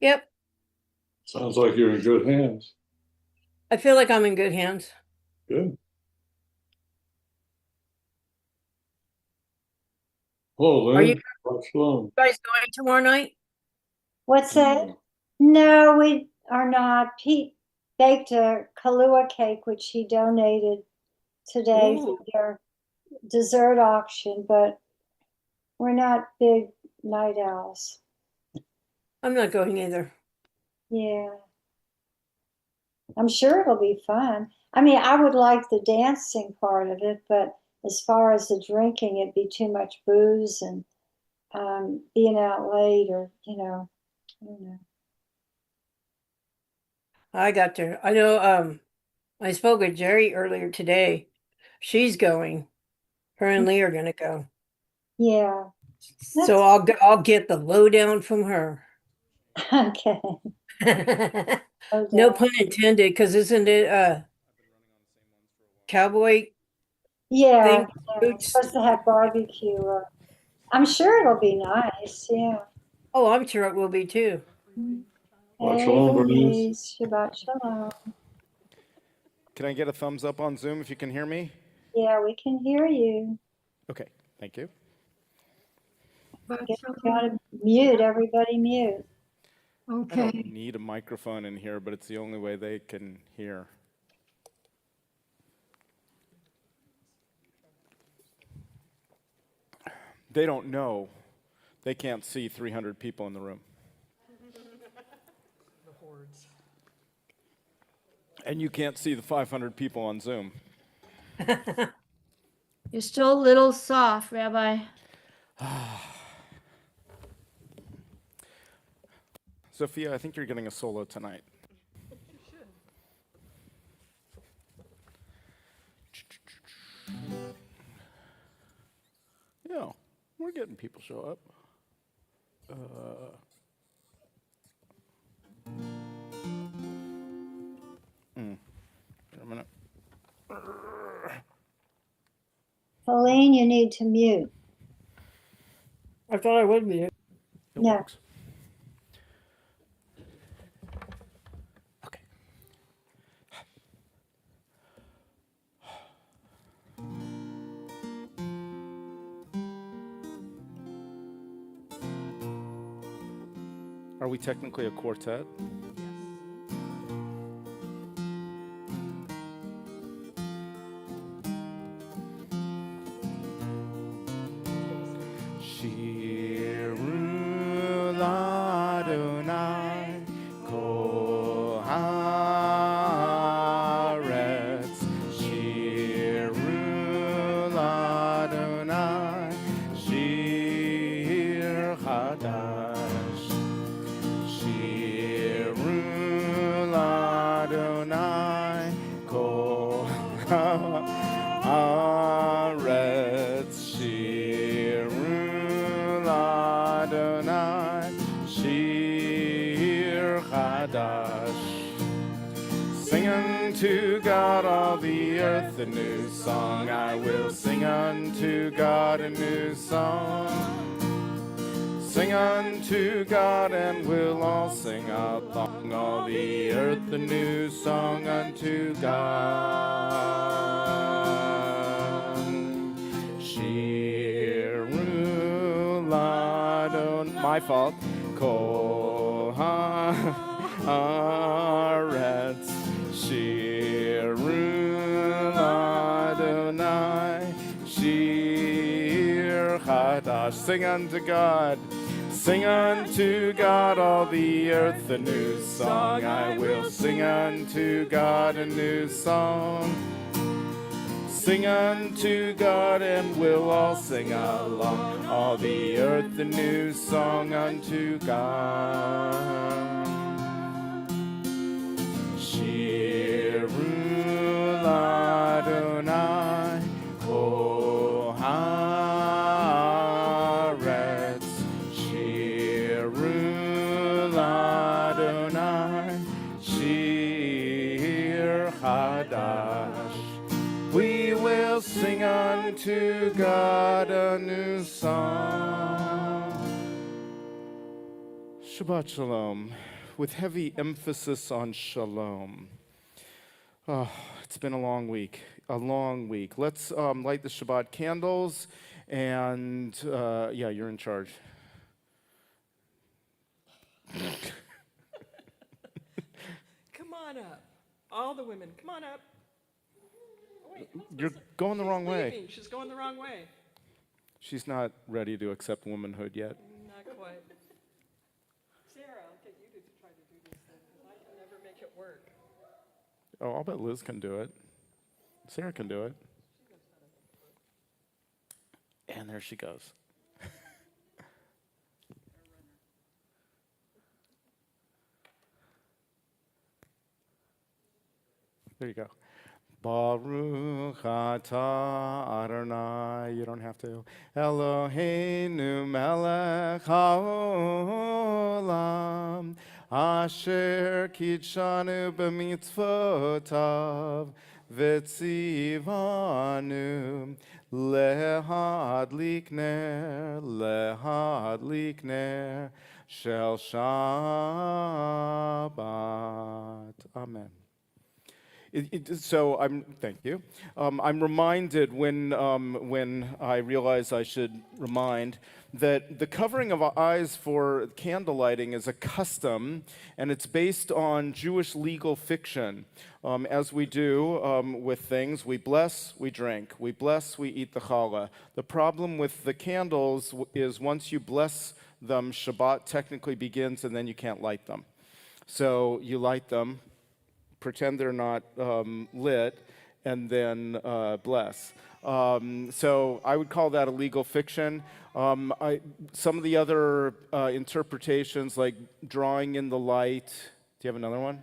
Yep. Sounds like you're in good hands. I feel like I'm in good hands. Good. Hello, Are you Lynn. Shalom. guys going tomorrow night? What's that? Mm. No, we are not. Pete baked a Kahlua cake, which he donated today for Ooh, their dessert auction, but we're not big night owls. I'm not going either. Yeah, I'm sure it'll be fun. I mean, I would like the dancing part of it, but as far as the drinking, it'd be too much booze and being out late or, I don't know. I got there. I know I spoke with Jerry earlier today. She's going. Her and Lee are gonna go. Yeah, So that's I'll get the lowdown from her. okay. Oh, No yeah. pun intended, because isn't it a cowboy Yeah, thing? yeah. It's Boots? supposed to have barbecue. I'm sure it'll be nice. Yeah. Oh, I'm sure it will be too. Watch Hey, shalom, Bernice. Bernice. Shabbat shalom. Can I get a thumbs up on Zoom if you can hear me? Yeah, we can hear you. Okay, thank you. Get, gotta mute. Everybody mute. I don't Okay. need a microphone in here, but it's the only way they can hear. They don't know. They can't see 300 people in the room. And you can't see the 500 people on Zoom. You're still a little soft, Rabbi. Sophia, I think you're getting a solo tonight. Yeah, we're getting people show up. Wait a minute. Helene, you need to mute. I thought I would be. It No. works. Okay. Are we technically a quartet? Shiru Ladonai Kol Haaretz. Shiru Ladonai Shir Chadash. Shiru Ladonai Kol Haaretz. Shiru Ladonai Shir Chadash. Sing unto God all the earth a new song. I will sing unto God a new song. Sing unto God and we'll all sing along. All the earth a new song unto God. Shiru Ladon. My fault. Kol Haaretz. Shiru Ladonai Shir Chadash. Sing unto God. Sing unto God all the earth a new song. I will sing unto God a new song. Sing unto God and we'll all sing along. All the earth a new song unto God. Shiru Ladonai Kol Haaretz. Shiru Ladonai Shir Chadash. We will sing unto God a new song. Shabbat Shalom, with heavy emphasis on Shalom. Oh, it's been a long week, a long week. Let's light the Shabbat candles, and yeah, you're in charge. Come on up. All the women, come on up. Oh, wait, You're going the wrong way. leaving. She's going the wrong way. She's not ready to accept womanhood yet. Not quite. Sarah, I'll get you to try to do this thing, because I can never make it work. Oh, I'll bet Liz can do it. Sarah can do it. And there she goes. There you go. Baruch atah Adonai. You don't have to. Eloheinu melech haolam. Asher kitshanu b'mitzvotav. V'tzivanu lehadlik ner shel Shabbat. Amen. So thank you. I'm reminded when I realize I should remind that the covering of eyes for candle lighting is a custom, and it's based on Jewish legal fiction. As we do with things, we bless, we drink. We bless, we eat the challah. The problem with the candles is once you bless them, Shabbat technically begins, and then you can't light them. So you light them, pretend they're not lit, and then bless. So I would call that a legal fiction. Some of the other interpretations, like drawing in the light. Do you have another one?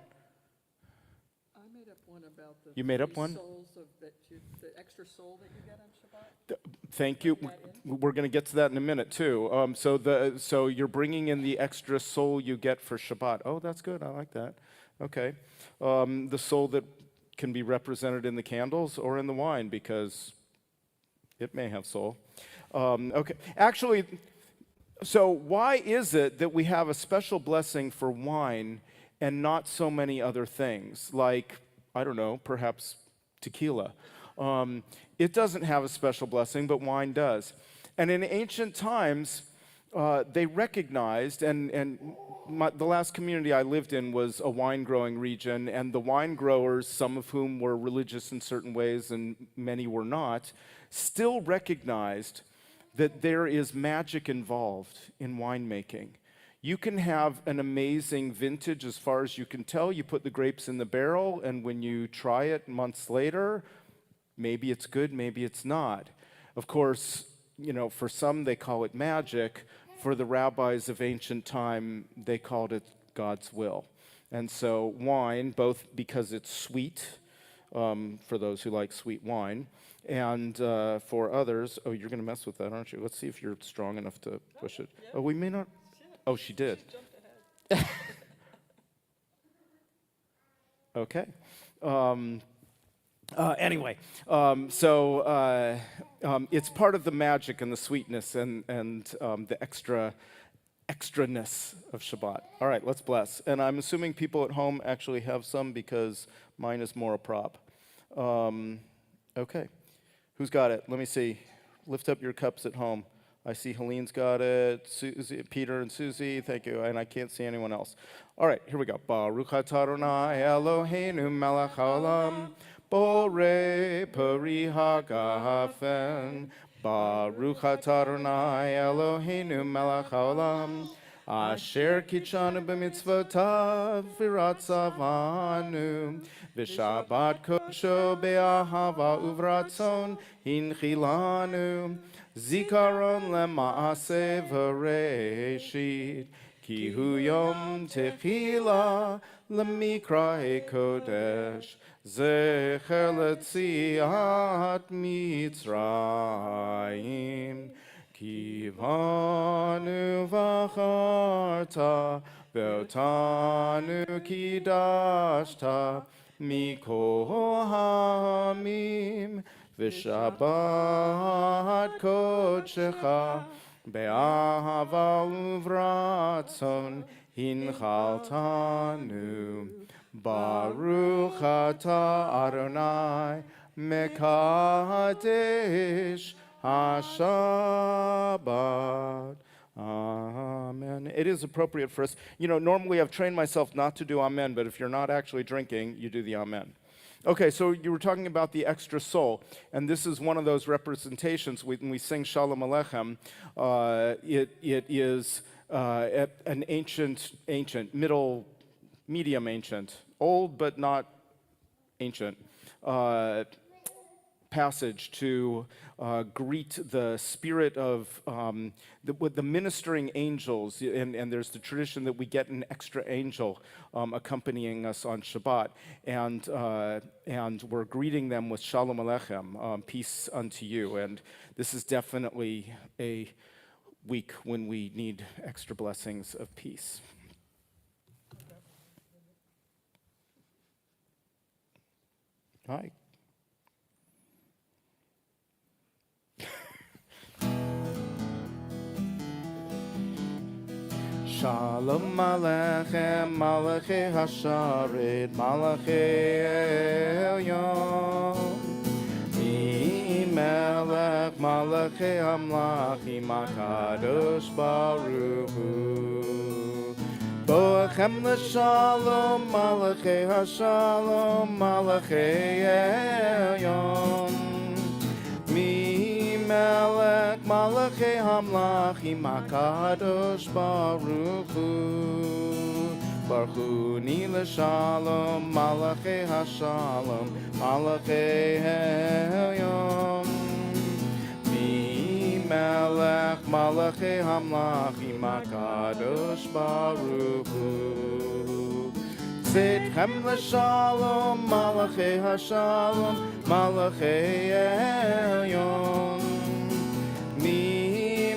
I made up one about the You made up three one? souls of the extra soul that you get on Shabbat. Thank you. We're going to get to that in a minute too. So you're bringing in the extra soul you get for Shabbat. Oh, that's good. I like that. Okay. The soul that can be represented in the candles or in the wine, because it may have soul. Okay. Actually, so why is it that we have a special blessing for wine and not so many other things? Like, I don't know, perhaps tequila. It doesn't have a special blessing, but wine does. And in ancient times, they recognized, the last community I lived in was a wine-growing region, and the wine growers, some of whom were religious in certain ways and many were not, still recognized that there is magic involved in winemaking. You can have an amazing vintage as far as you can tell. You put the grapes in the barrel, and when you try it months later, maybe it's good, maybe it's not. Of course, for some they call it magic. For the rabbis of ancient time, they called it God's will. And so wine, both because it's sweet, for those who like sweet wine, and for others, oh, you're going to mess with that, aren't you? Let's see if you're strong enough to push it. Oh, we may not. Oh, she did. Okay. Anyway, it's part of the magic and the sweetness and the extraness of Shabbat. All right, let's bless. And I'm assuming people at home actually have some, because mine is more a prop. Okay. Who's got it? Let me see. Lift up your cups at home. I see Helene's got it, Susie, Peter and Susie, thank you, and I can't see anyone else. All right, here we go. Baruch atah Adonai Eloheinu melech haolam, borei peri hagafen. Baruch atah Adonai Eloheinu melech haolam, asher kitshanu b'mitzvotav v'ratzavanu, v'shabbat kodsho be'ahava uvratzon hinchilanu, zikaron lema'aseh v'reishit, ki hu yom techila lemikra'e kodesh, zecher letziat Mitzrayim, ki vanu v'acharta ve'otanu kidashta mikol ha'amim, v'shabbat kodshecha Be'ahava uvratzon hinchaltanu. Baruch atah Adonai mekadesh HaShabbat. Amen. It is appropriate for us. Normally I've trained myself not to do amen, but if you're not actually drinking, you do the amen. Okay, so you were talking about the extra soul, and this is one of those representations. When we sing Shalom Aleichem, it is an ancient, medium ancient, old but not ancient passage to greet the spirit of the ministering angels, and there's the tradition that we get an extra angel accompanying us on Shabbat, and we're greeting them with Shalom Aleichem, peace unto you, and this is definitely a week when we need extra blessings of peace. Hi. Shalom Aleichem, Malachei Hasharet, Malachei Elyon. Melech, Malachei Hamlachim, HaKadosh Baruch Hu. Boachem l'shalom, Malachei Hashalom, Malachei Elyon. Melech Malachei Hamlachim HaKadosh Baruch Hu. Baruch Hu Ni L'Shalom Malachei Hashalom Malachei Elyon. Melech Malachei Hamlachim HaKadosh Baruch Hu. Tzidchem L'Shalom Malachei Hashalom Malachei Elyon.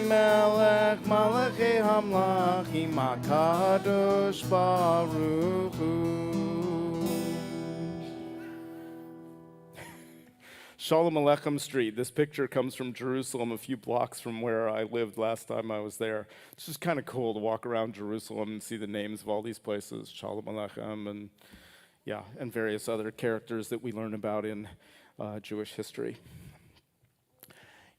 Melech Malachei Hamlachim HaKadosh Baruch Hu. Shalom Aleichem Street. This picture comes from Jerusalem, a few blocks from where I lived last time I was there. It's just kind of cool to walk around Jerusalem and see the names of all these places, Shalom Aleichem, and various other characters that we learn about in Jewish history.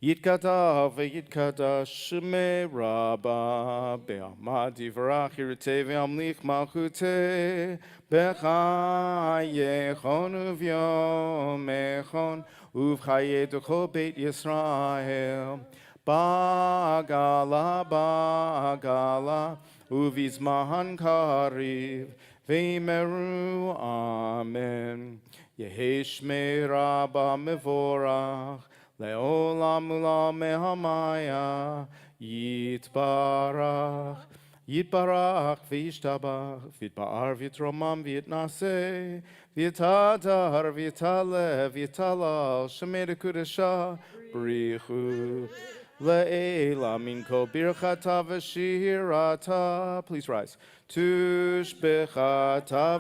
Yitkadav v'yitkadash shemei Rabba be'amad yivarach yirtei v'yamlich malchutei b'chayechon uvyom echon uv'chayei d'chol beit Yisrael ba'gala uv'izman kariv v'yimeru amen. Yehi shmei Rabba mevorach Le'olam ulam mehamaya yitbarach v'yishtabach v'yitba'ar v'yitromam v'yitnaseh v'yitadar v'yitaleh v'yitalal shemei dekudesha b'richu le'ela min kol birchata v'shirata. Please rise. Tushbechata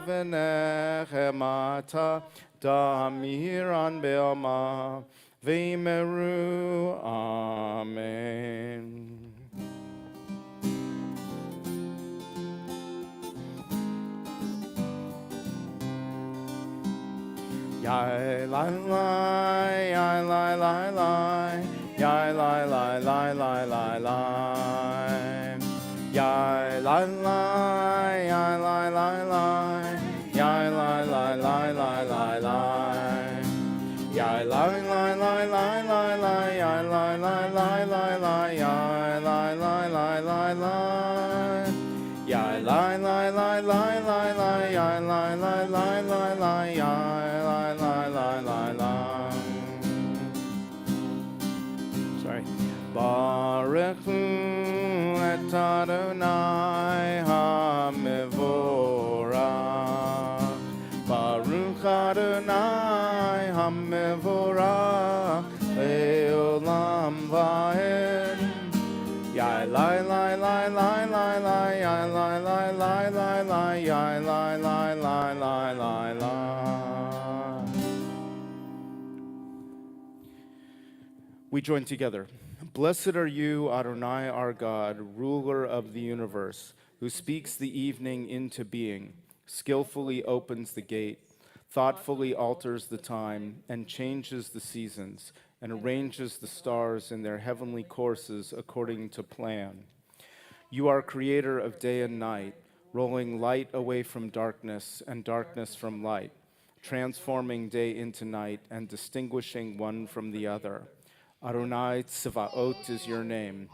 v'nechemata damiran be'ama V'yimeru amen. Yai lai lai, yai lai lai lai, yai lai lai lai lai lai lai, yai lai lai, yai lai lai lai, yai lai lai lai lai lai lai. Yai lai lai lai lai lai lai, yai lai lai lai lai lai, yai lai lai lai lai lai, yai lai lai lai lai lai lai, yai lai lai lai lai lai, yai lai lai lai lai lai. Sorry. Baruch Hu et Adonai HaMevorach. Baruch Adonai HaMevorach le'olam va'ed. Yai lai lai lai lai lai lai, yai lai lai lai lai lai, yai lai lai lai lai lai lai. We join together. Blessed are you, Adonai our God, ruler of the universe, who speaks the evening into being, skillfully opens the gate, thoughtfully alters the time, and changes the seasons, and arranges the stars in their heavenly courses according to plan. You are creator of day and night, rolling light away from darkness and darkness from light, transforming day into night and distinguishing one from the other. Adonai Tzvaot is your name.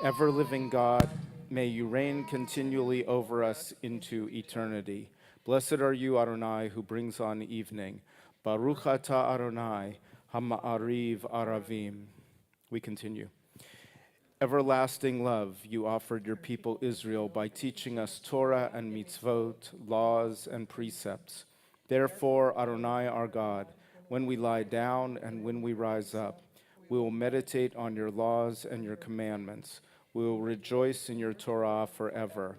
Ever-living God, may you reign continually over us into eternity. Blessed are you, Adonai, who brings on evening. Baruch atah Adonai, hama'ariv aravim. We continue. Everlasting love, you offered your people Israel by teaching us Torah and mitzvot, laws and precepts. Therefore, Adonai our God, when we lie down and when we rise up, we will meditate on your laws and your commandments. We will rejoice in your Torah forever.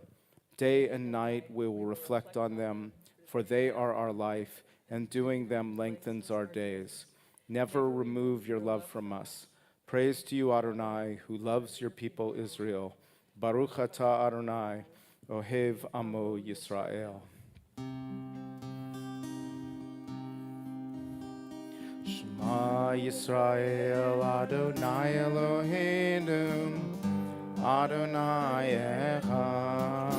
Day and night we will reflect on them, for they are our life, and doing them lengthens our days. Never remove your love from us. Praise to you, Adonai, who loves your people Israel. Baruch atah Adonai, ohev amo Yisrael. Shema Yisrael, Adonai Eloheinu, Adonai echad.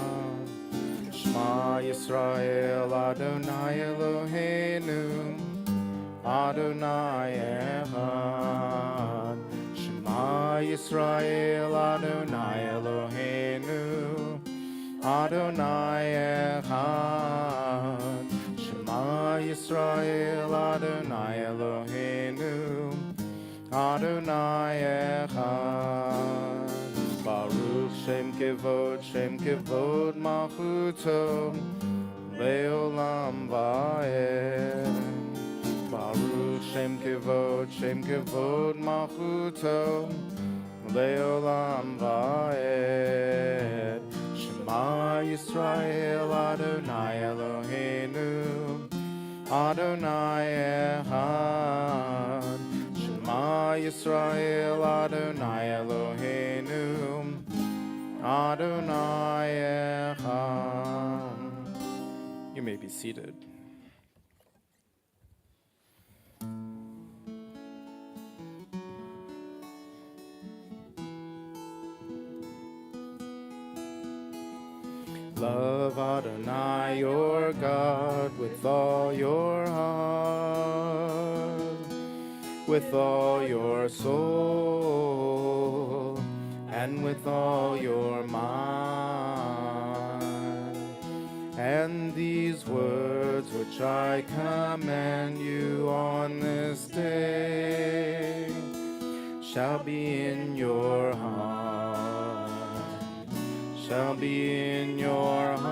Shema Yisrael, Adonai Eloheinu, Adonai echad. Shema Yisrael, Adonai Eloheinu, Adonai echad. Shema Yisrael, Adonai Eloheinu, Adonai echad. Baruch Shem Kevod Malchuto, Leolam Vaed. Baruch Shem Kevod Malchuto, Leolam Vaed. Shema Yisrael, Adonai Eloheinu, Adonai echad. Shema Yisrael, Adonai Eloheinu, Adonai echad. You may be seated. Love Adonai your God with all your heart, with all your soul, and with all your mind. And these words which I command you on this day shall be in your heart, shall be in your heart.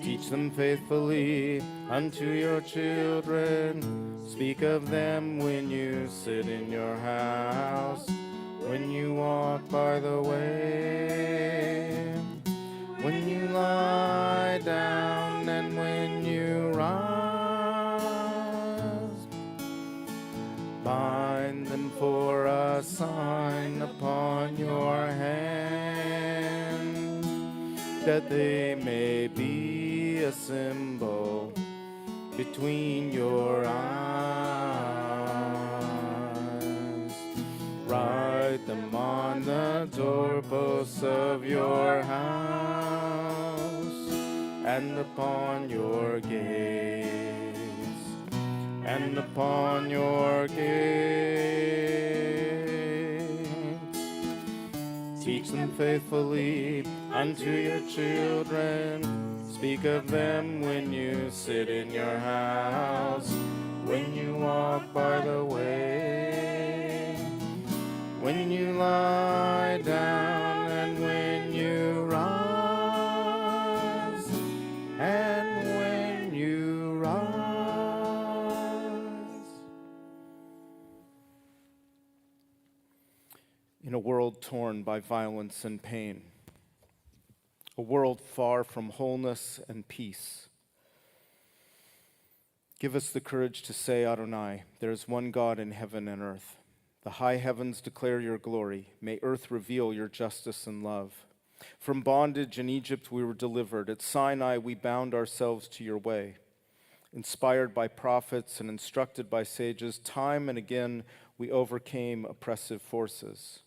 Teach them faithfully unto your children. Speak of them when you sit in your house, when you walk by the way, when you lie down and when you rise. Bind them for a sign upon your hand, that they may be a symbol between your eyes. Write them on the doorposts of your house and upon your gates, and upon your gates. Teach them faithfully unto your children. Speak of them when you sit in your house, when you walk by the way, when you lie down and when you rise, and when you rise. In a world torn by violence and pain, a world far from wholeness and peace, Give us the courage to say, Adonai, there is one God in heaven and earth. The high heavens declare your glory. May earth reveal your justice and love. From bondage in Egypt we were delivered. At Sinai we bound ourselves to your way. Inspired by prophets and instructed by sages, time and again we overcame oppressive forces.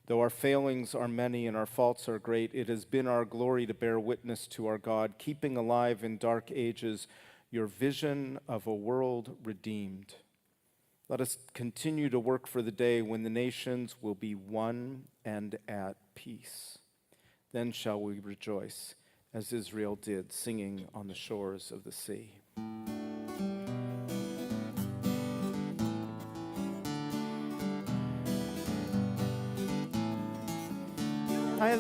Though our failings are many and our faults are great, it has been our glory to bear witness to our God, keeping alive in dark ages your vision of a world redeemed. Let us continue to work for the day when the nations will be one and at peace. Then shall we rejoice, as Israel did, singing on the shores of the sea.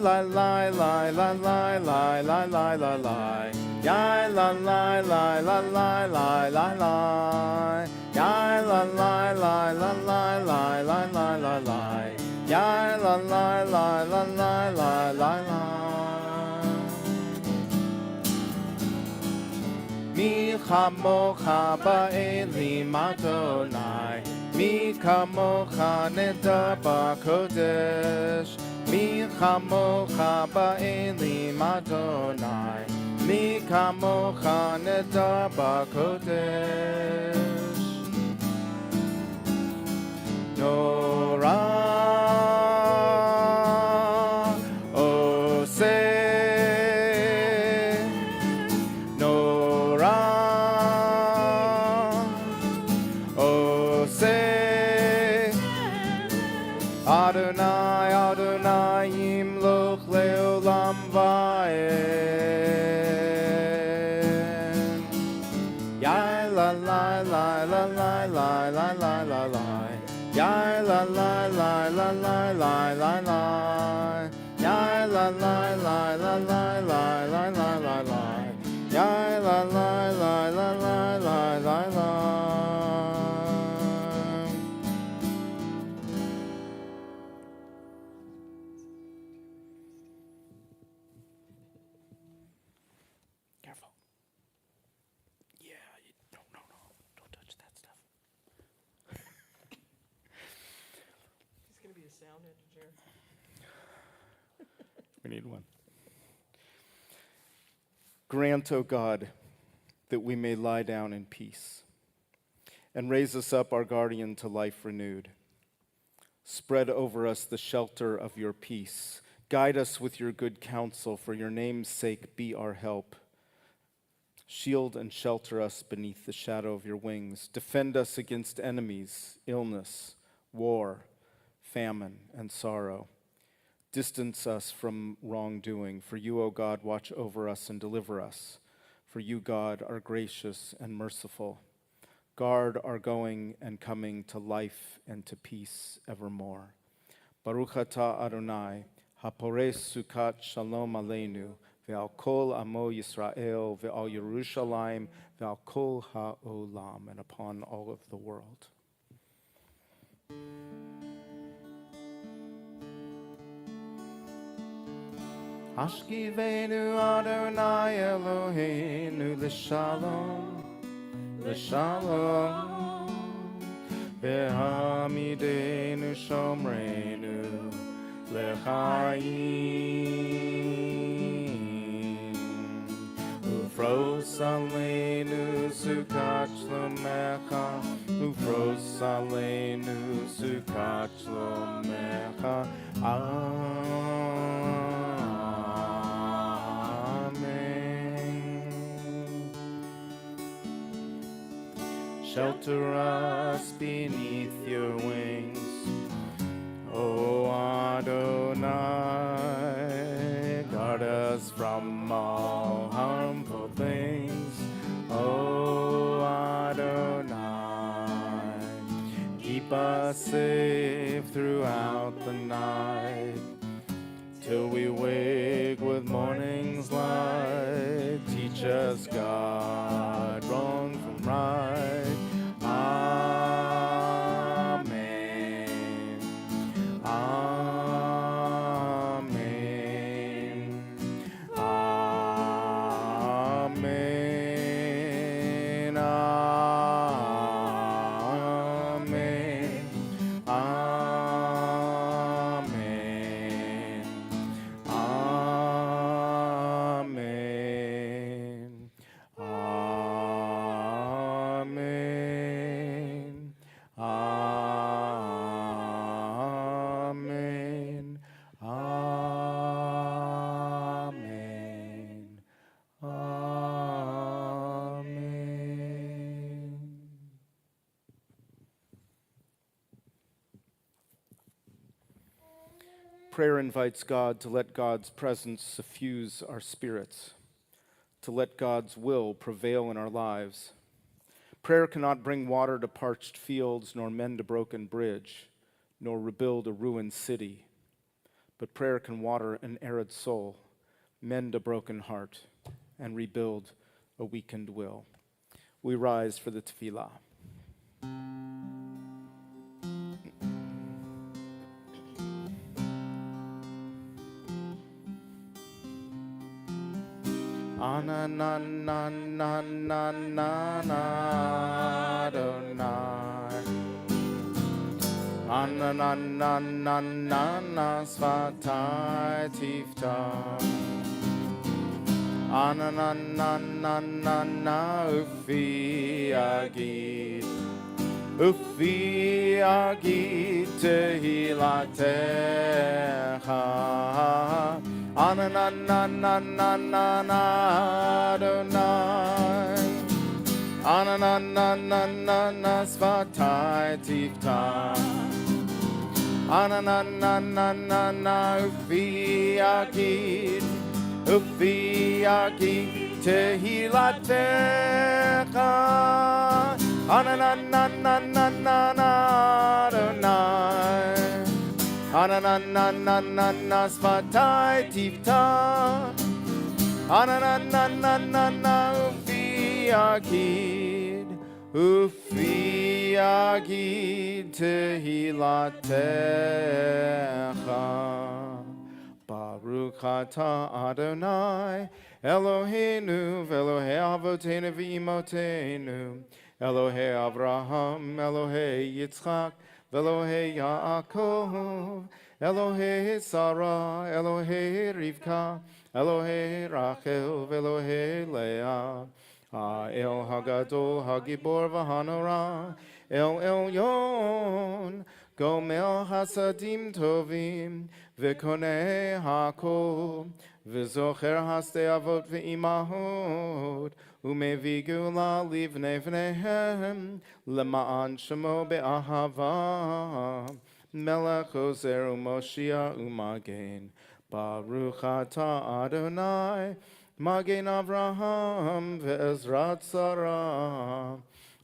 La la la la la la la la la la la. Ya la la la la la la la la. Ya la la la la la la la la la la. Ya la la la la la la la la. Mi chamocha ba'elim Adonai. Mi kamocha nedar b'kodesh. Mi chamocha ba'elim Adonai. Mi kamocha nedar b'kodesh. Norah oseh, Norah oseh. Adonai, Adonai, yimloch leolam va'ed. Ya la la la la la la la la la la. Ya la la la la la la la la. Ya la la la la la la la la la la. Ya la la la la la la la la. Careful. Yeah, no, don't touch that stuff. He's gonna be a sound engineer. We need one. Grant, O God, that we may lie down in peace, and raise us up, our guardian, to life renewed. Spread over us the shelter of your peace. Guide us with your good counsel. For your name's sake, be our help. Shield and shelter us beneath the shadow of your wings. Defend us against enemies, illness, war, famine, and sorrow. Distance us from wrongdoing. For you, O God, watch over us and deliver us. For you, God, are gracious and merciful. Guard our going and coming to life and to peace evermore. Baruch atah Adonai, hapores sukat shalom aleinu, ve'al kol amo Yisrael, ve'al Yerushalayim, ve'al kol ha'olam, and upon all of the world. Hashkivenu Adonai Eloheinu l'shalom, l'shalom, ve'hamidenu shomreinu l'chaim, ufros aleinu sukat shlomecha, ufros aleinu sukat shlomecha. Shelter us beneath your wings, O Adonai. Guard us from all harmful things, O Adonai. Keep us safe throughout the night, till we wake with morning's light. Teach us, God, wrong from right. Amen. Amen. Amen. Amen. Prayer invites God to let God's presence suffuse our spirits, to let God's will prevail in our lives. Prayer cannot bring water to parched fields, nor mend a broken bridge, nor rebuild a ruined city. But prayer can water an arid soul, mend a broken heart, and rebuild a weakened will. We rise for the tefillah. Anananananana Adonai. Anananananana Svatai Tifta. Anananananana Ufi Agid. Ufi Agid Tehilatecha. Anananananana Adonai. Anananananana Svatai Tifta. Anananananana Ufi Agid. Ufi Agid Tehilatecha. Anananananana Adonai. Anananananana Svatai Tifta. Anananananana Ufi Agid. Ufi Agid Tehilatecha. Baruch atah Adonai Eloheinu v'Elohei Avoteinu v'Imotenu Elohei Avraham, Elohei Yitzchak, v'Elohei Yaakov, Elohei Sarah, Elohei Rivka, Elohei Rachel, v'Elohei Leah. El Hagadol, Hagibor v'Hanora, El Elyon, Gomel Hasadim Tovim, V'Konei Hakol, V'Zocher Hasdei Avot v'Imahot, Umevi Gula Livnei V'neihem, Lema'an Shemo Be'ahava, Melech Ozer U'Moshia U'Magen, Baruch atah Adonai, Magen Avraham ve'Ezrat Sarah,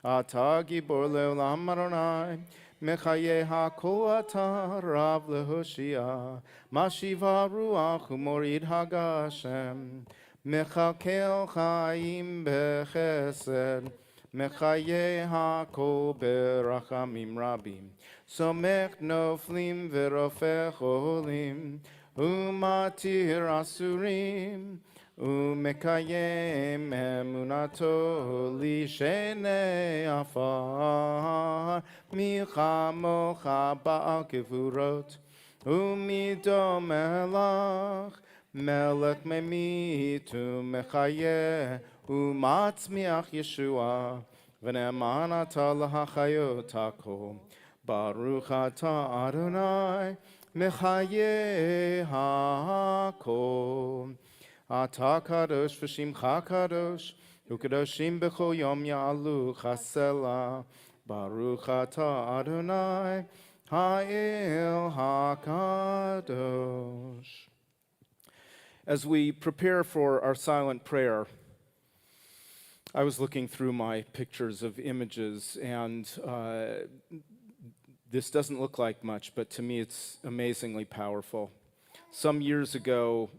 Atah Gibor le'olam Adonai, Mechaye HaKol atah Rav leHoshia, Mashiva Ruach u'Morid Hagashem, Mechakel Chaim bechesed, Mechaye HaKol berachamim rabim, Somech noflim ve'rofech olim, Umatir asurim, Umekayem emunato li shenei afar, Milchamocha ba'al kevurot, Umido melach, Melech memit umechaye, Umatzmiach Yeshua, V'ne'eman ata l'hachayot hakol, Baruch atah Adonai, Mechaye hakol. Atah kadosh v'shimcha kadosh, u'kadoshim b'chol yom ya'alu chasela. Baruch atah Adonai, ha'el hakadosh. As we prepare for our silent prayer, I was looking through my pictures of images, and this doesn't look like much, but to me it's amazingly powerful. Some years ago,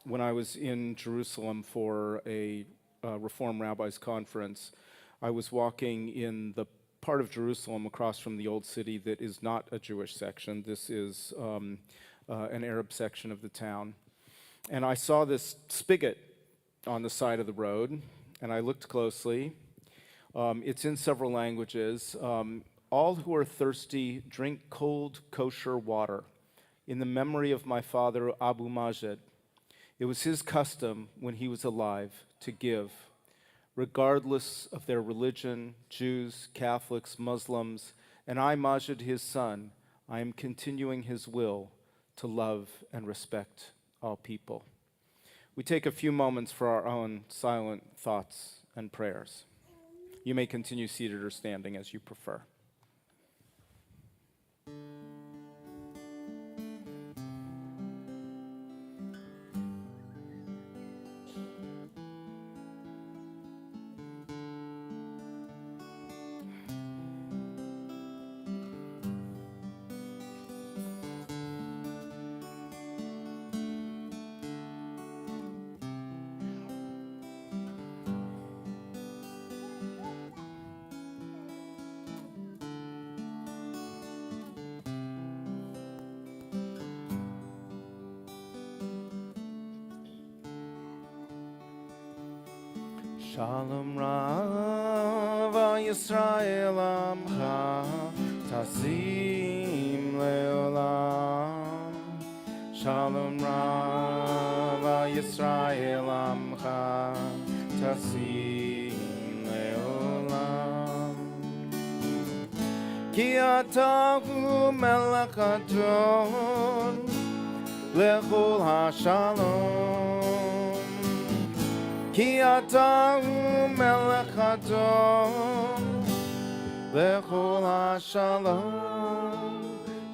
when I was in Jerusalem for a Reform Rabbis Conference, I was walking in the part of Jerusalem across from the Old City that is not a Jewish section. This is an Arab section of the town. And I saw this spigot on the side of the road, and I looked closely. It's in several languages. All who are thirsty, drink cold, kosher water in the memory of my father, Abu Majid. It was his custom when he was alive to give, regardless of their religion, Jews, Catholics, Muslims, and I, Majid, his son, I am continuing his will to love and respect all people. We take a few moments for our own silent thoughts and prayers. You may continue seated or standing as you prefer. Shalom Rava Yisrael Amcha Tasim Leolam. Shalom Rava Yisrael Amcha Tasim Leolam. Ki atahu melech adon lechol hashalom. Ki atahu melech adon lechol hashalom.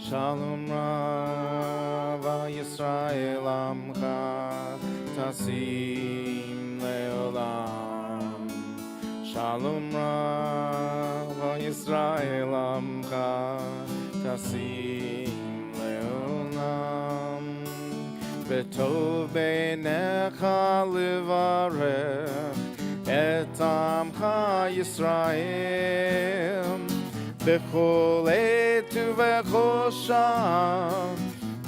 Shalom Rava Yisrael Amcha Tasim Leolam. Shalom Rava Yisrael Amcha Tasim Leolam. V'tov beinecha livarech et Amcha Yisrael b'chol עת ובכל שעה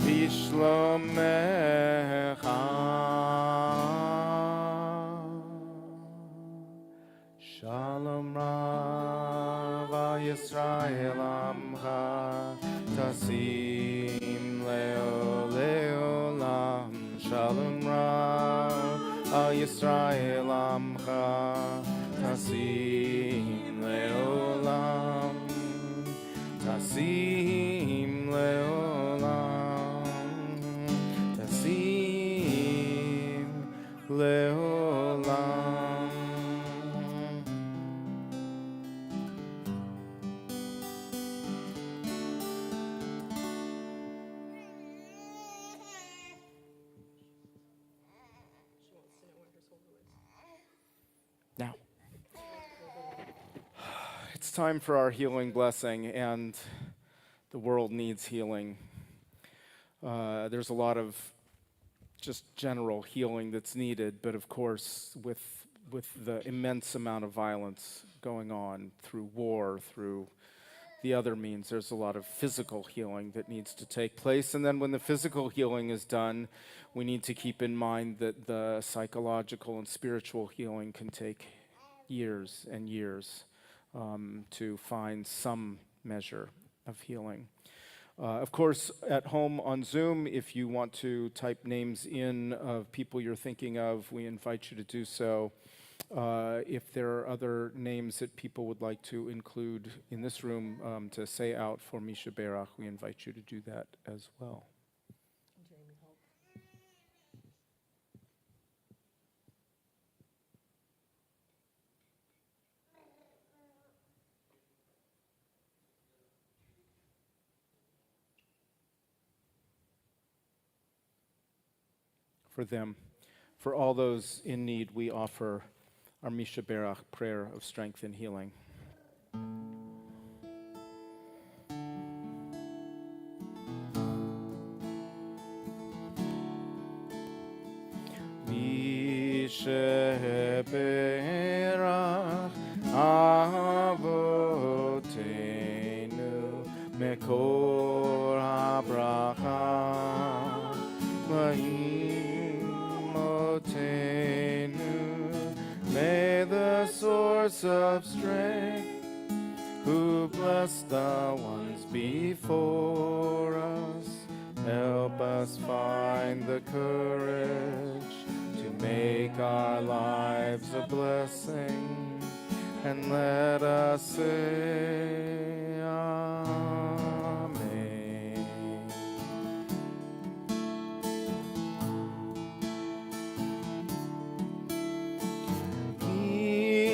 בשלומך. Shalom Rava Yisrael Amcha Tasim Leolam. Shalom Rava Yisrael Amcha Tasim Leolam. Tasim Leolam. Tasim Leolam. Now, it's time for our healing blessing, and the world needs healing. There's a lot of just general healing that's needed, but of course, with the immense amount of violence going on through war, through the other means, there's a lot of physical healing that needs to take place. And then when the physical healing is done, we need to keep in mind that the psychological and spiritual healing can take years and years to find some measure of healing. Of course, at home on Zoom, if you want to type names in of people you're thinking of, we invite you to do so. If there are other names that people would like to include in this room to say out for Misha Berach, we invite you to do that as well. For them, for all those in need, we offer our Misha Berach prayer of strength and healing. Misha Berach Avotenu Mekor HaBracha Lahimotenu. May the source of strength, who blessed the ones before us, help us find the courage to make our lives a blessing, and let us say Amen.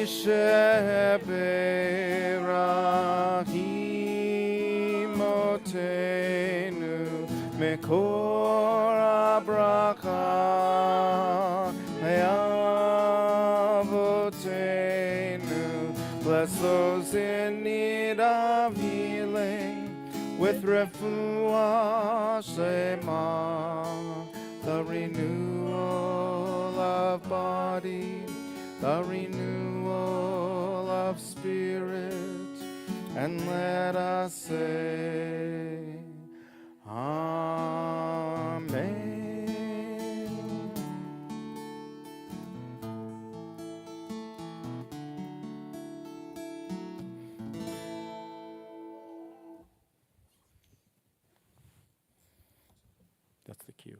Sheberach imotenu mekor habracha le'avotenu. Bless those in need of healing with refuah shlema, the renewal of body, the renewal of spirit, and let us say Amen. That's the cue.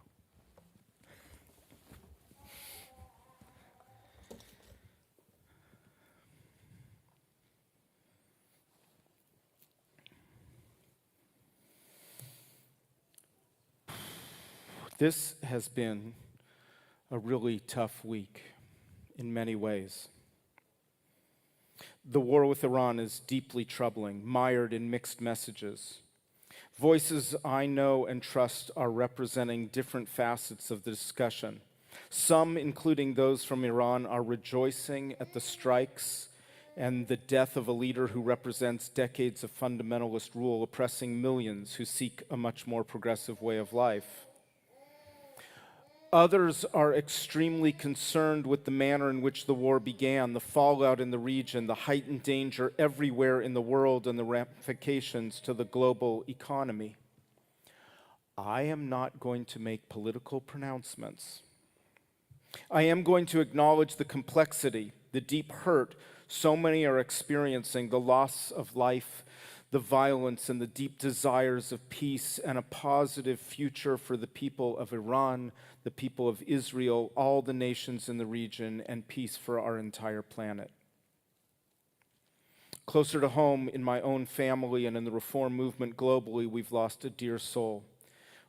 This has been a really tough week in many ways. The war with Iran is deeply troubling, mired in mixed messages. Voices I know and trust are representing different facets of the discussion. Some, including those from Iran, are rejoicing at the strikes and the death of a leader who represents decades of fundamentalist rule, oppressing millions who seek a much more progressive way of life. Others are extremely concerned with the manner in which the war began, the fallout in the region, the heightened danger everywhere in the world, and the ramifications to the global economy. I am not going to make political pronouncements. I am going to acknowledge the complexity, the deep hurt so many are experiencing, the loss of life, the violence, and the deep desires of peace and a positive future for the people of Iran, the people of Israel, all the nations in the region, and peace for our entire planet. Closer to home, in my own family and in the Reform movement globally, we've lost a dear soul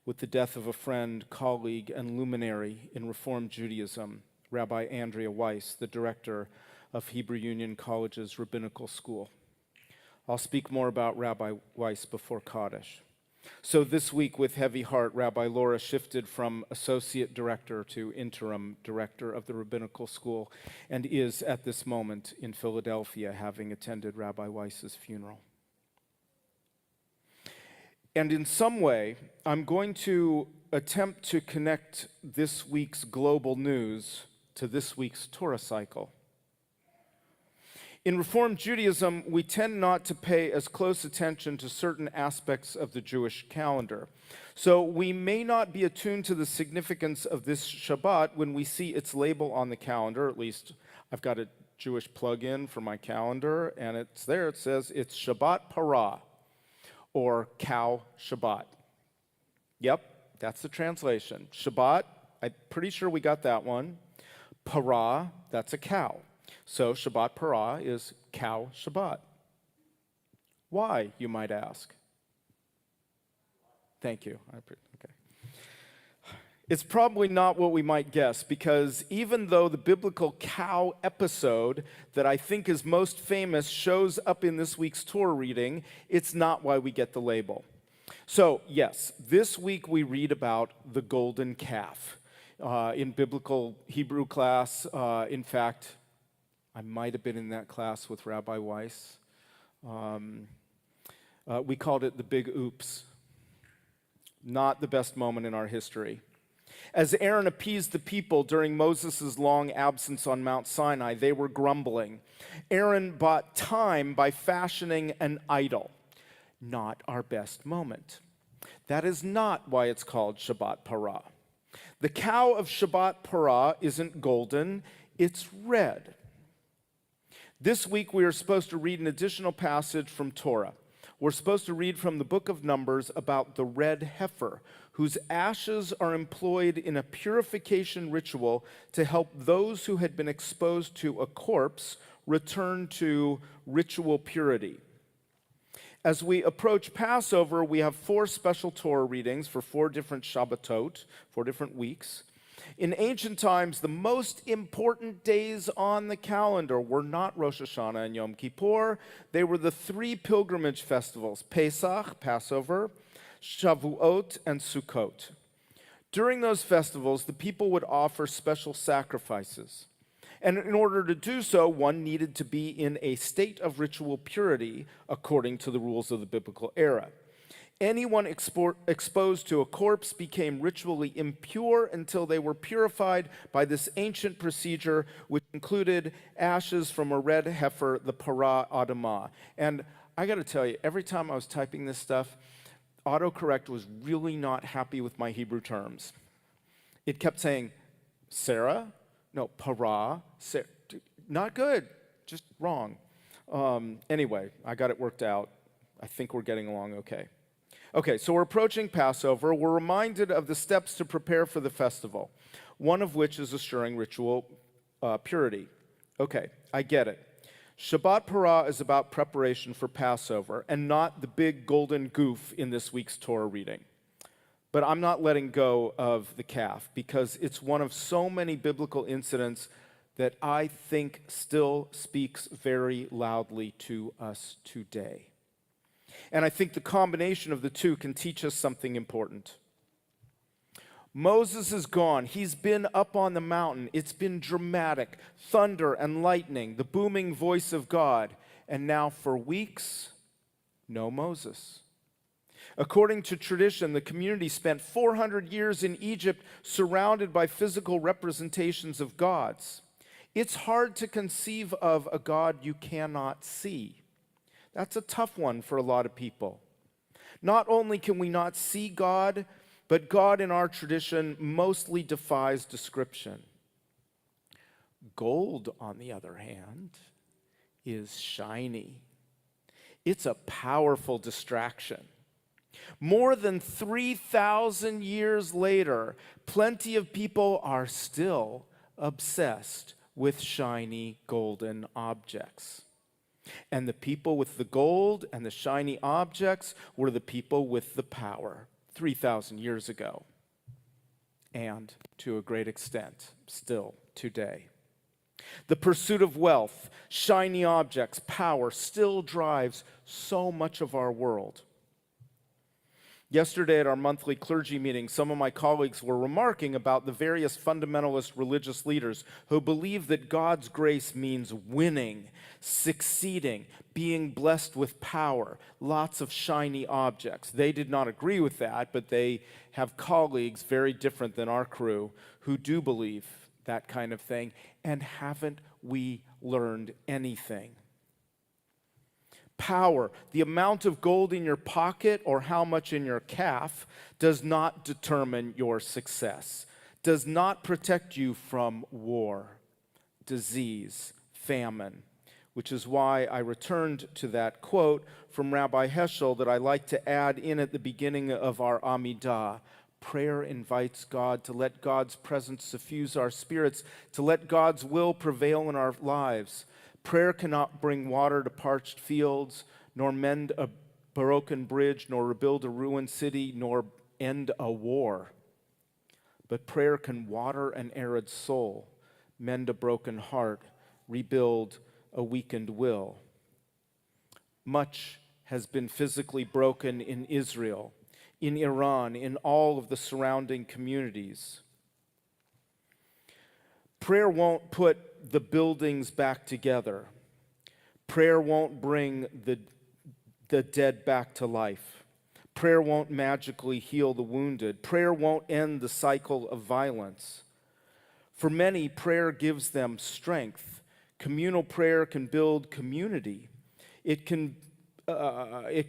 with the death of a friend, colleague, and luminary in Reform Judaism, Rabbi Andrea Weiss, the director of Hebrew Union College's Rabbinical School. I'll speak more about Rabbi Weiss before Kaddish. So this week, with heavy heart, Rabbi Laura shifted from associate director to interim director of the Rabbinical School and is at this moment in Philadelphia, having attended Rabbi Weiss's funeral. And in some way, I'm going to attempt to connect this week's global news to this week's Torah cycle. In Reform Judaism, we tend not to pay as close attention to certain aspects of the Jewish calendar. So we may not be attuned to the significance of this Shabbat when we see its label on the calendar. At least I've got a Jewish plug-in for my calendar, and it's there. It says it's Shabbat Parah, or Cow Shabbat. Yep, that's the translation. Shabbat, I'm pretty sure we got that one. Parah, that's a cow. So Shabbat Parah is Cow Shabbat. Why, you might ask? Thank you. Okay. It's probably not what we might guess, because even though the biblical cow episode that I think is most famous shows up in this week's Torah reading, it's not why we get the label. So yes, this week we read about the golden calf. In biblical Hebrew class, in fact, I might have been in that class with Rabbi Weiss. We called it the big oops. Not the best moment in our history. As Aaron appeased the people during Moses' long absence on Mount Sinai, they were grumbling. Aaron bought time by fashioning an idol. Not our best moment. That is not why it's called Shabbat Parah. The cow of Shabbat Parah isn't golden, it's red. This week we are supposed to read an additional passage from Torah. We're supposed to read from the book of Numbers about the red heifer, whose ashes are employed in a purification ritual to help those who had been exposed to a corpse return to ritual purity. As we approach Passover, we have 4 special Torah readings for 4 different Shabbatot, 4 different weeks. In ancient times, the most important days on the calendar were not Rosh Hashanah and Yom Kippur. They were the 3 pilgrimage festivals, Pesach, Passover, Shavuot, and Sukkot. During those festivals, the people would offer special sacrifices. And in order to do so, one needed to be in a state of ritual purity according to the rules of the biblical era. Anyone exposed to a corpse became ritually impure until they were purified by this ancient procedure, which included ashes from a red heifer, the parah adamah. And I got to tell you, every time I was typing this stuff, autocorrect was really not happy with my Hebrew terms. It kept saying, Sarah? No, parah. Sarah. Not good, just wrong. Anyway, I got it worked out. I think we're getting along okay. Okay, so we're approaching Passover. We're reminded of the steps to prepare for the festival, one of which is assuring ritual purity. Okay, I get it. Shabbat Parah is about preparation for Passover and not the big golden goof in this week's Torah reading. But I'm not letting go of the calf because it's one of so many biblical incidents that I think still speaks very loudly to us today. And I think the combination of the two can teach us something important. Moses is gone. He's been up on the mountain. It's been dramatic. Thunder and lightning, the booming voice of God. And now for weeks, no Moses. According to tradition, the community spent 400 years in Egypt surrounded by physical representations of gods. It's hard to conceive of a God you cannot see. That's a tough one for a lot of people. Not only can we not see God, but God in our tradition mostly defies description. Gold, on the other hand, is shiny. It's a powerful distraction. More than 3,000 years later, plenty of people are still obsessed with shiny golden objects. And the people with the gold and the shiny objects were the people with the power 3,000 years ago. And to a great extent, still today. The pursuit of wealth, shiny objects, power still drives so much of our world. Yesterday at our monthly clergy meeting, some of my colleagues were remarking about the various fundamentalist religious leaders who believe that God's grace means winning, succeeding, being blessed with power, lots of shiny objects. They did not agree with that, but they have colleagues very different than our crew who do believe that kind of thing. And haven't we learned anything? Power, the amount of gold in your pocket or how much in your calf, does not determine your success, does not protect you from war, disease, famine, which is why I returned to that quote from Rabbi Heschel that I like to add in at the beginning of our Amidah. Prayer invites God to let God's presence suffuse our spirits, to let God's will prevail in our lives. Prayer cannot bring water to parched fields, nor mend a broken bridge, nor rebuild a ruined city, nor end a war. But prayer can water an arid soul, mend a broken heart, rebuild a weakened will. Much has been physically broken in Israel, in Iran, in all of the surrounding communities. Prayer won't put the buildings back together. Prayer won't bring the dead back to life. Prayer won't magically heal the wounded. Prayer won't end the cycle of violence. For many, prayer gives them strength. Communal prayer can build community. I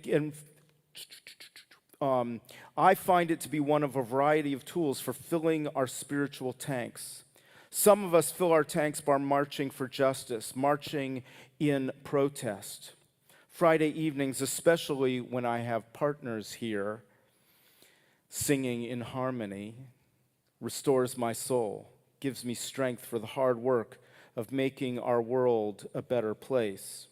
find it to be one of a variety of tools for filling our spiritual tanks. Some of us fill our tanks by marching for justice, marching in protest. Friday evenings, especially when I have partners here, singing in harmony, restores my soul, gives me strength for the hard work of making our world a better place.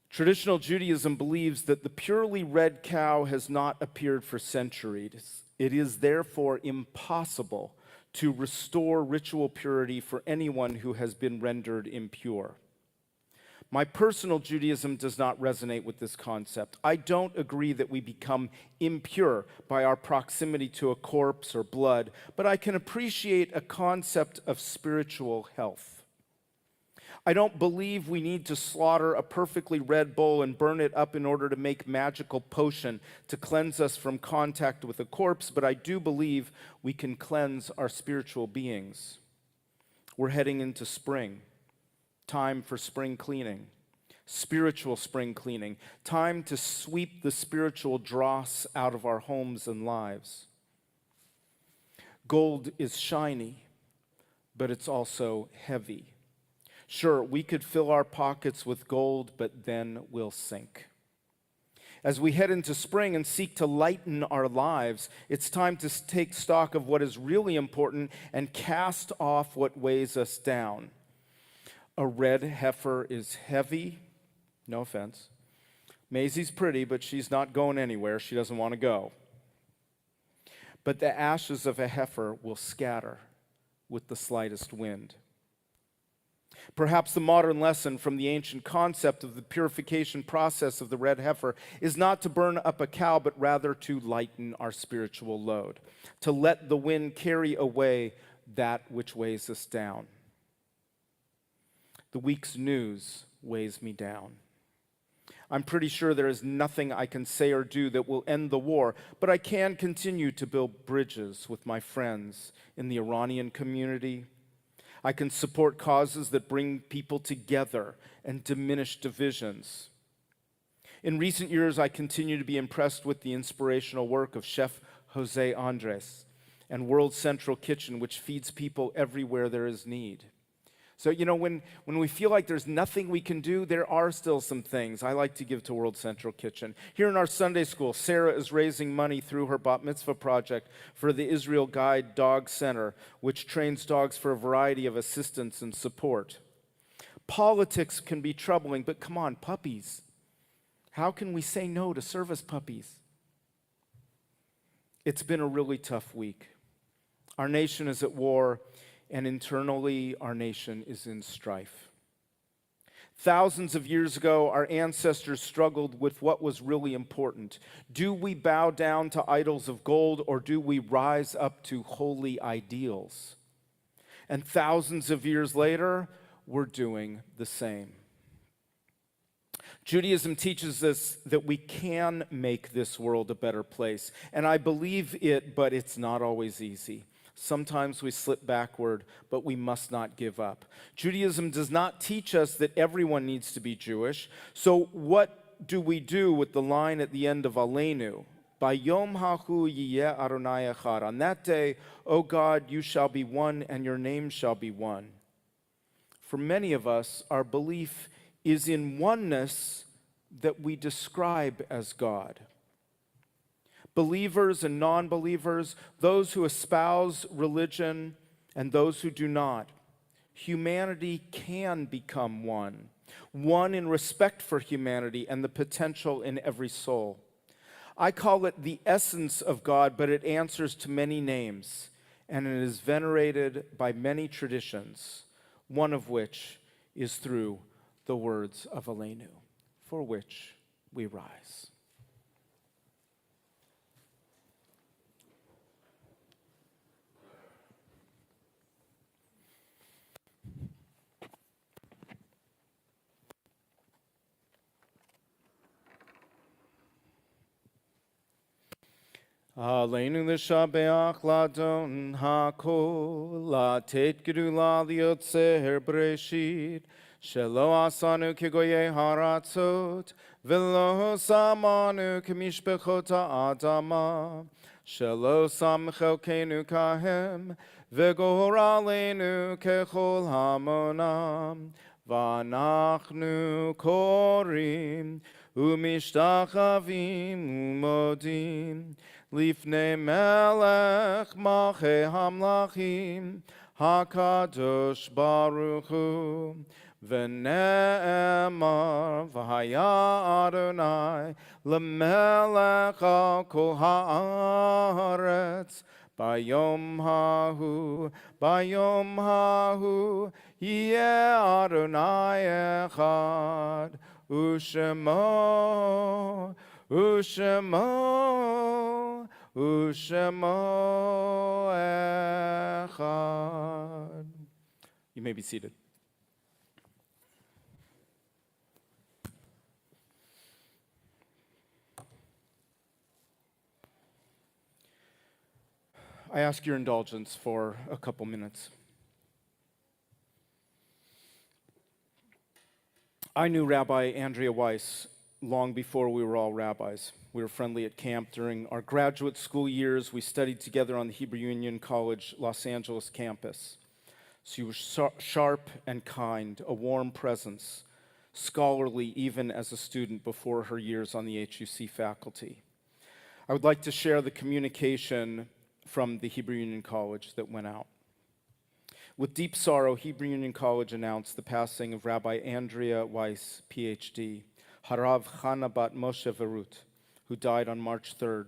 Traditional Judaism believes that the purely red cow has not appeared for centuries. It is therefore impossible to restore ritual purity for anyone who has been rendered impure. My personal Judaism does not resonate with this concept. I don't agree that we become impure by our proximity to a corpse or blood, but I can appreciate a concept of spiritual health. I don't believe we need to slaughter a perfectly red bull and burn it up in order to make magical potion to cleanse us from contact with a corpse, but I do believe we can cleanse our spiritual beings. We're heading into spring. Time for spring cleaning, spiritual spring cleaning, time to sweep the spiritual dross out of our homes and lives. Gold is shiny, but it's also heavy. Sure, we could fill our pockets with gold, but then we'll sink. As we head into spring and seek to lighten our lives, it's time to take stock of what is really important and cast off what weighs us down. A red heifer is heavy, no offense. Maisie's pretty, but she's not going anywhere. She doesn't want to go. But the ashes of a heifer will scatter with the slightest wind. Perhaps the modern lesson from the ancient concept of the purification process of the red heifer is not to burn up a cow, but rather to lighten our spiritual load, to let the wind carry away that which weighs us down. The week's news weighs me down. I'm pretty sure there is nothing I can say or do that will end the war, but I can continue to build bridges with my friends in the Iranian community. I can support causes that bring people together and diminish divisions. In recent years, I continue to be impressed with the inspirational work of Chef Jose Andres and World Central Kitchen, which feeds people everywhere there is need. So, when we feel like there's nothing we can do, there are still some things I like to give to World Central Kitchen. Here in our Sunday school, Sarah is raising money through her Bat Mitzvah project for the Israel Guide Dog Center, which trains dogs for a variety of assistance and support. Politics can be troubling, but come on, puppies. How can we say no to service puppies? It's been a really tough week. Our nation is at war, and internally, our nation is in strife. Thousands of years ago, our ancestors struggled with what was really important. Do we bow down to idols of gold, or do we rise up to holy ideals? And thousands of years later, we're doing the same. Judaism teaches us that we can make this world a better place, and I believe it, but it's not always easy. Sometimes we slip backward, but we must not give up. Judaism does not teach us that everyone needs to be Jewish. So what do we do with the line at the end of Aleinu? Bayom hahu yiyeh Adonai echad. On that day, O God, you shall be one, and your name shall be one. For many of us, our belief is in oneness that we describe as God. Believers and non-believers, those who espouse religion and those who do not, humanity can become one. One in respect for humanity and the potential in every soul. I call it the essence of God, but it answers to many names, and it is venerated by many traditions, one of which is through the words of Aleinu, for which we rise. Aleinu l'shabeach ladon hakol, latet gedula liotzer breshit, shelo asanu kegoye haratzot, velo samanu kemishbechot ha'adama, shelo sam chelkenu kahem, vegoralenu kechol hamonam, vanachnu korim, umishtachavim umodim, Lifnei melech malchei hamlachim, hakadosh baruch hu, v'ne'emar v'haya Adonai, lemelech al kol haaretz, bayom hahu, yeh Adonai echad, u'shemo, Ushemo echad. You may be seated. I ask your indulgence for a couple minutes. I knew Rabbi Andrea Weiss long before we were all rabbis. We were friendly at camp during our graduate school years. We studied together on the Hebrew Union College Los Angeles campus. She was sharp and kind, a warm presence, scholarly even as a student before her years on the HUC faculty. I would like to share the communication from the Hebrew Union College that went out. With deep sorrow, Hebrew Union College announced the passing of Rabbi Andrea Weiss, PhD, Harav Chana bat Moshe Verut, who died on March 3rd.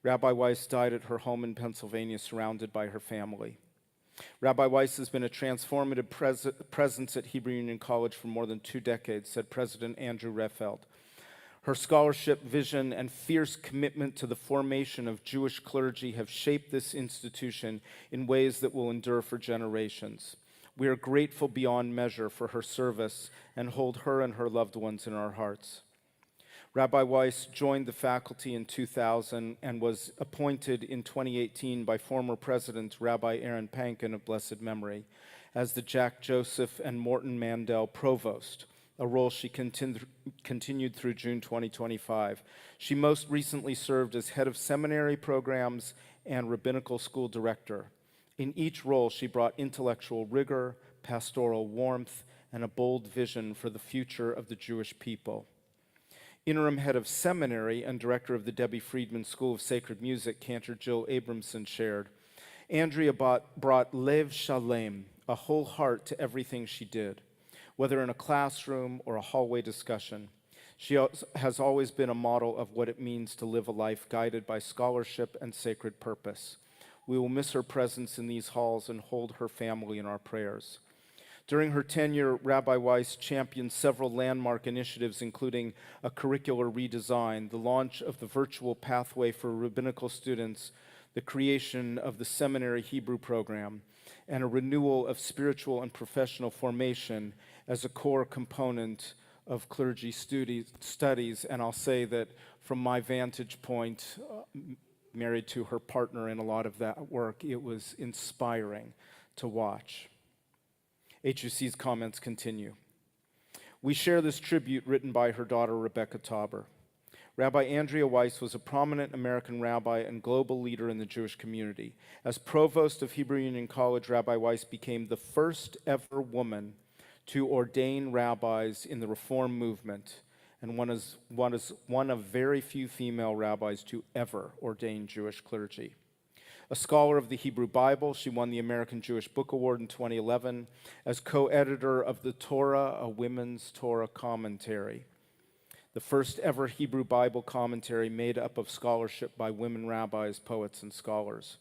Rabbi Weiss died at her home in Pennsylvania, surrounded by her family. Rabbi Weiss has been a transformative presence at Hebrew Union College for more than 2 decades, said President Andrew Refeld. Her scholarship, vision, and fierce commitment to the formation of Jewish clergy have shaped this institution in ways that will endure for generations. We are grateful beyond measure for her service and hold her and her loved ones in our hearts. Rabbi Weiss joined the faculty in 2000 and was appointed in 2018 by former President Rabbi Aaron Pankin of blessed memory as the Jack Joseph and Morton Mandel Provost, a role she continued through June 2025. She most recently served as head of seminary programs and rabbinical school director. In each role, she brought intellectual rigor, pastoral warmth, and a bold vision for the future of the Jewish people. Interim head of seminary and director of the Debbie Friedman School of Sacred Music, Cantor Jill Abramson shared, Andrea brought lev shalem, a whole heart to everything she did, whether in a classroom or a hallway discussion. She has always been a model of what it means to live a life guided by scholarship and sacred purpose. We will miss her presence in these halls and hold her family in our prayers. During her tenure, Rabbi Weiss championed several landmark initiatives, including a curricular redesign, the launch of the virtual pathway for rabbinical students, the creation of the seminary Hebrew program, and a renewal of spiritual and professional formation as a core component of clergy studies. And I'll say that from my vantage point, married to her partner in a lot of that work, it was inspiring to watch. HUC's comments continue. We share this tribute written by her daughter, Rebecca Tauber. Rabbi Andrea Weiss was a prominent American rabbi and global leader in the Jewish community. As provost of Hebrew Union College, Rabbi Weiss became the first ever woman to ordain rabbis in the Reform movement, and one of very few female rabbis to ever ordain Jewish clergy. A scholar of the Hebrew Bible, she won the American Jewish Book Award in 2011 as co-editor of the Torah, a women's Torah commentary, the first ever Hebrew Bible commentary made up of scholarship by women rabbis, poets, and scholars.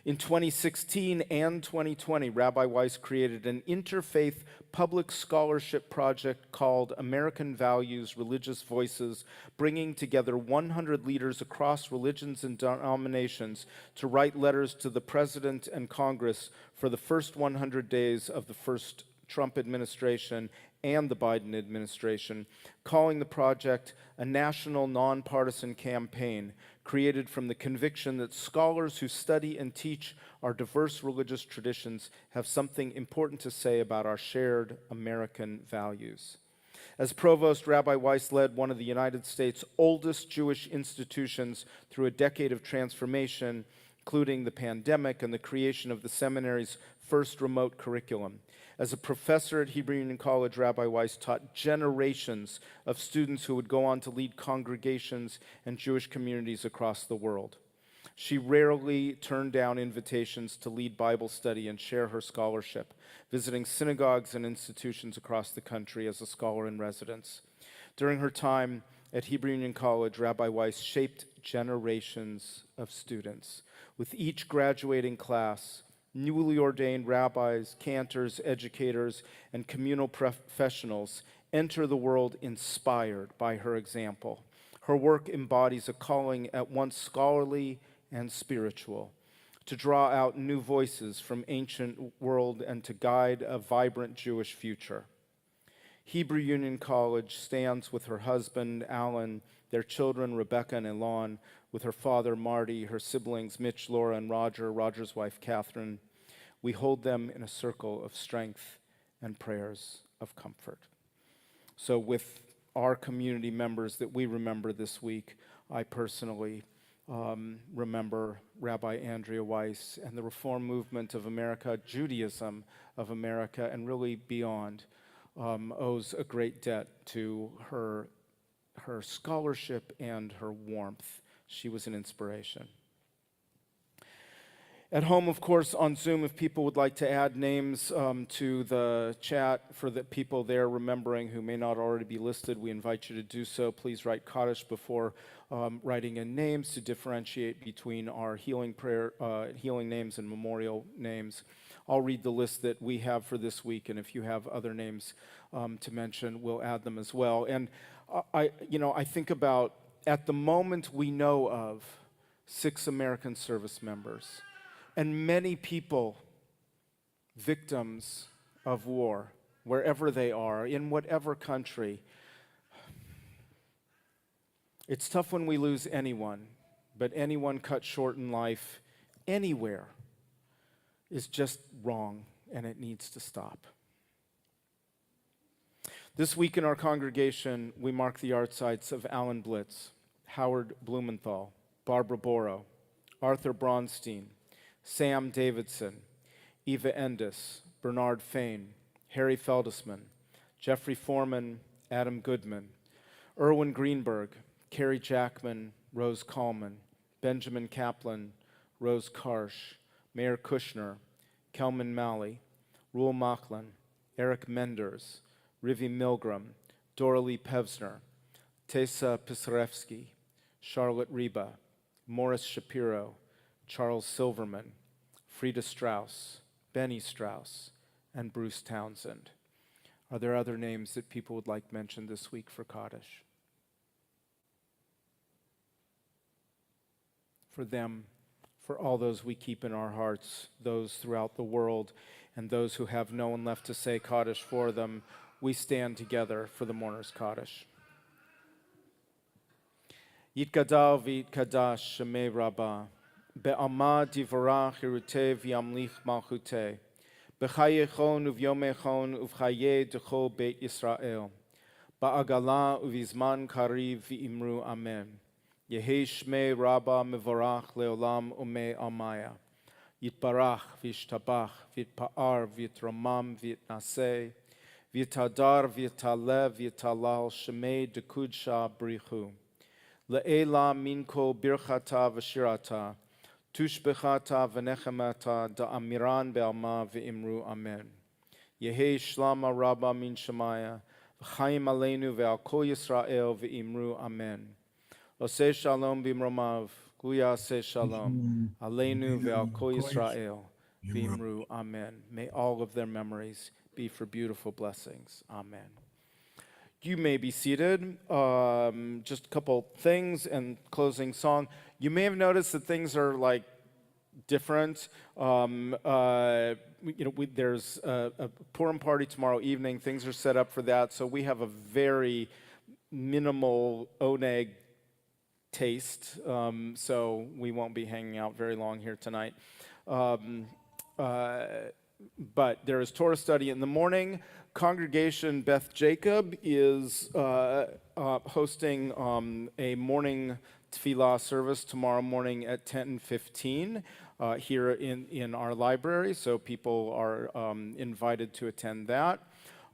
In 2016 and 2020, Rabbi Weiss created an interfaith public scholarship project called American Values, Religious Voices, bringing together 100 leaders across religions and denominations to write letters to the President and Congress for the first 100 days of the first Trump administration and the Biden administration, calling the project a national nonpartisan campaign created from the conviction that scholars who study and teach our diverse religious traditions have something important to say about our shared American values. As provost, Rabbi Weiss led one of the United States' oldest Jewish institutions through a decade of transformation, including the pandemic and the creation of the seminary's first remote curriculum. As a professor at Hebrew Union College, Rabbi Weiss taught generations of students who would go on to lead congregations and Jewish communities across the world. She rarely turned down invitations to lead Bible study and share her scholarship, visiting synagogues and institutions across the country as a scholar in residence. During her time at Hebrew Union College, Rabbi Weiss shaped generations of students. With each graduating class, newly ordained rabbis, cantors, educators, and communal professionals enter the world inspired by her example. Her work embodies a calling at once scholarly and spiritual, to draw out new voices from ancient world and to guide a vibrant Jewish future. Hebrew Union College stands with her husband, Alan, their children, Rebecca and Elon, with her father, Marty, her siblings, Mitch, Laura, and Roger, Roger's wife, Catherine. We hold them in a circle of strength and prayers of comfort. So with our community members that we remember this week, I personally remember Rabbi Andrea Weiss and the Reform movement of America, Judaism of America, and really beyond. owes a great debt to her scholarship and her warmth. She was an inspiration. At home, of course, on Zoom, if people would like to add names to the chat for the people there remembering who may not already be listed, we invite you to do so. Please write Kaddish before writing in names to differentiate between our healing names and memorial names. I'll read the list that we have for this week, and if you have other names to mention, we'll add them as well. And I think about, at the moment, we know of 6 American service members, and many people, victims of war, wherever they are, in whatever country. It's tough when we lose anyone, but anyone cut short in life anywhere is just wrong, and it needs to stop. This week in our congregation, we mark the artsides of Alan Blitz, Howard Blumenthal, Barbara Boro, Arthur Braunstein, Sam Davidson, Eva Endis, Bernard Fain, Harry Feldesman, Jeffrey Foreman, Adam Goodman, Erwin Greenberg, Carrie Jackman, Rose Kallman, Benjamin Kaplan, Rose Karsh, Mayor Kushner, Kelman Malley, Rule Macklin, Eric Menders, Rivi Milgram, Doralee Pevsner, Tessa Pisarevsky, Charlotte Reba, Morris Shapiro, Charles Silverman, Frida Strauss, Benny Strauss, and Bruce Townsend. Are there other names that people would like mentioned this week for Kaddish? For them, for all those we keep in our hearts, those throughout the world, and those who have no one left to say Kaddish for them, we stand together for the mourners' Kaddish. Yitgadal v'yitkadash shemei Rabbah, be'alma divara chiruteh v'yamlich malchuteh, b'chayechon uv'yomechon uv'chayeh d'chol Beit Yisrael, ba'agala uv'izman kariv v'imru amen. Yehei shmei Rabbah mevorach leolam umei almaya. Yitbarach v'yishtabach v'yitpa'ar v'yitramam v'yitnaseh, v'yitadar v'yitalev v'yitalal shemei dekudsha brichu. Le'ela minko birchata v'shirata, tushbechata v'nechemata da'amiran be'alma v'imru amen. Yehei shlama Rabbah min shemaya, v'chaim aleinu ve'al kol Yisrael v'imru amen. Oseh shalom b'imromav, guya se shalom, aleinu ve'al kol Yisrael v'imru amen. May all of their memories be for beautiful blessings. Amen. You may be seated. Just a couple things and closing song. You may have noticed that things are like different. There's a Purim party tomorrow evening. Things are set up for that. So we have a very minimal oneg taste. So we won't be hanging out very long here tonight. But there is Torah study in the morning. Congregation Beth Jacob is hosting a morning tefillah service tomorrow morning at 10:15 here in our library, so people are invited to attend that.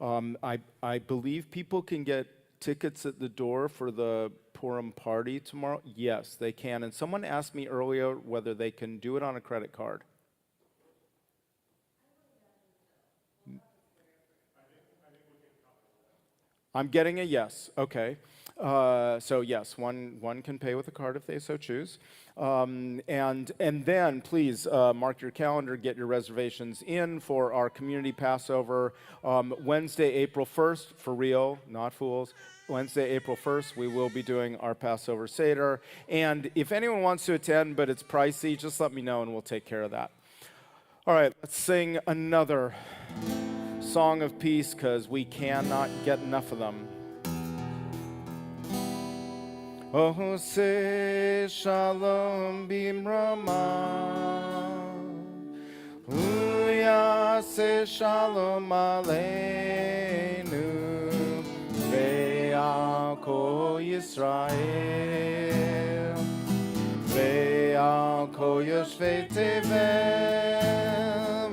I believe people can get tickets at the door for the Purim party tomorrow. Yes, they can. And someone asked me earlier whether they can do it on a credit card. I'm getting a yes. Okay. So yes, one can pay with a card if they so choose. And then please mark your calendar, get your reservations in for our community Passover Wednesday, April 1st, for real, not fools. Wednesday, April 1st, we will be doing our Passover Seder. And if anyone wants to attend but it's pricey, just let me know and we'll take care of that. All right, let's sing another song of peace because we cannot get enough of them. Oh, say shalom bimrama, Uya say shalom aleinu, ve'al kol Yisrael, ve'al kol yoshvei tevel,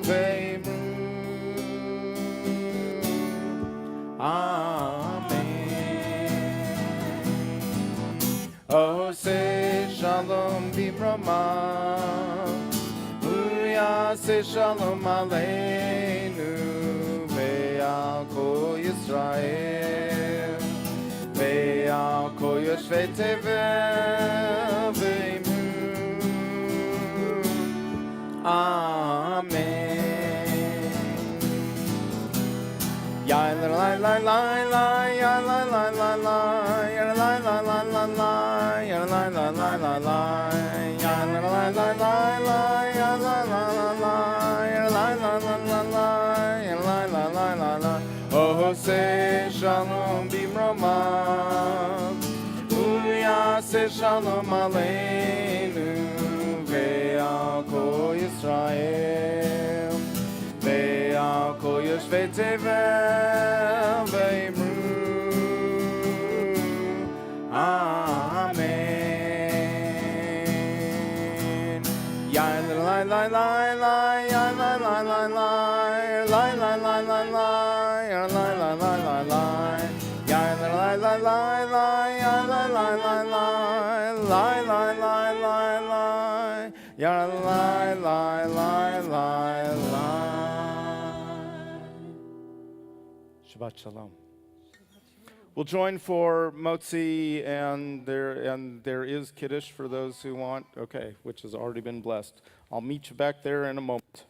ve'imru bimromav. Uyase shalom aleinu ve'al kol Yisrael ve'al kol yoshvei tevel ve'imnu. Amen. Ya la la la la la, ya la la la la, ya la la la la la, ya la la la la la, ya la la la la la, ya la la la la, ya la la la la la, ya la la la la la. Oh, say shalom bimromav, uyase shalom aleinu ve'al kol Yisrael. Ve'al kol yoshvei tevel ve'imru. Amen. Ya la la la la la, ya la la la la, la la la la la, ya la la la la la, ya la la la la la, ya la la la la, la la la la la, ya la la la la la. Shabbat shalom. We'll join for motzi, and there is kiddush for those who want. Okay, which has already been blessed. I'll meet you back there in a moment.